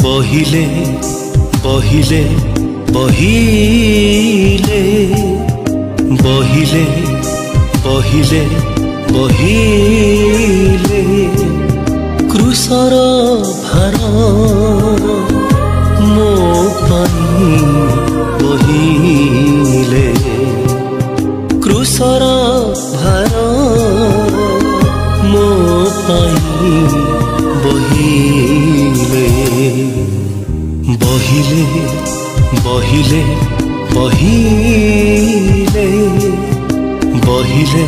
बहिले बहिले बहिले बहिले बहिले बहिले crusher भार मो पाई बहिले crusher भार मो पाई बहिले बहिले बहिले बहिले बहिले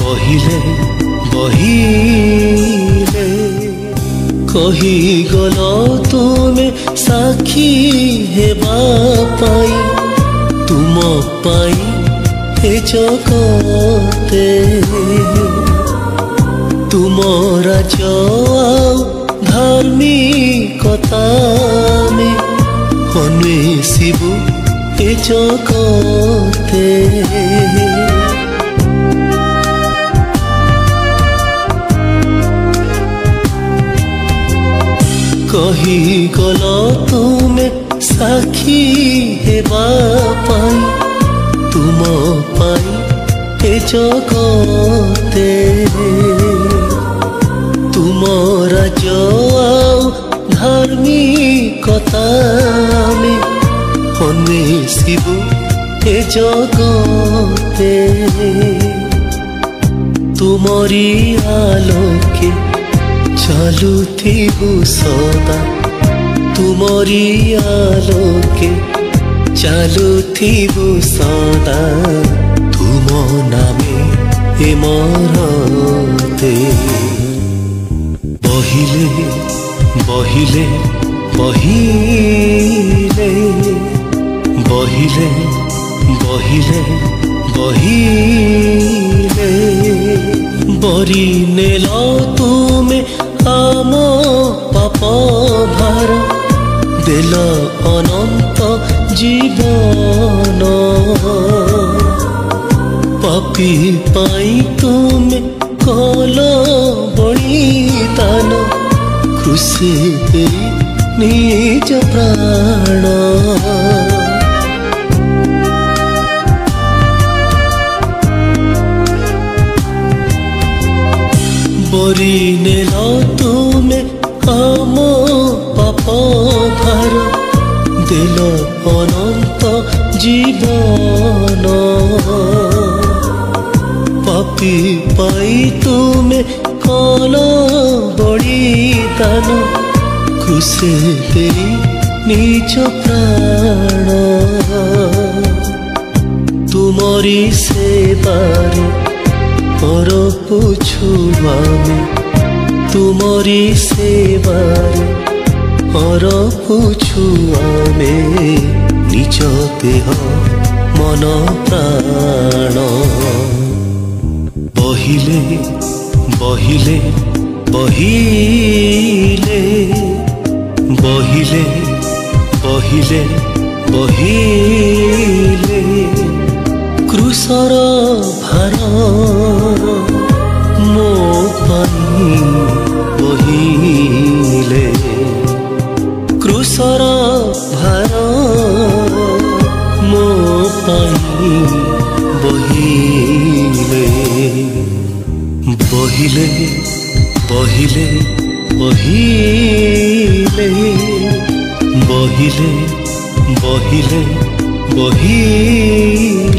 बहिले बहिले कही गल तुमे साक्षी हेबा पाई तुम पाई हे जगते तुम राज धार्मिकता में अन्वेषिबु ए जगते कही गल तुमे साक्षी हेबा पाई तुम पाई ए जगते तुम राज धार्मिकता में अन्वेषिबु ए जगते तुमरी आलोके चलुथिबु सदा तुमरी आलोके चलुथिबु सदा तुम नामे ए मरते बहिले बहिले बहिले बहिले बहिले बहिले बरी नेल तुमे आम पाप भार देल अनंत जीवन पापी पाई तुमे कल बलिदान क्रूसे देई निज प्राण बरी नेल तुमे आम पाप भार देल अनंत जीवन पापी पाई तुमे कल बलिदान क्रूसे देई निज प्राण तुमरी सेवारे पर पुछु आमे तुमरी सेवारे पर पुछु आमे निज देह मन प्राण बहिले बहिले बहिले बहिले बहिले बहिले क्रूसर भार मो पाई बहिले क्रूसर भार मो पाई बहिले बहिले बहिले बहिले बहिले बहिले बहिले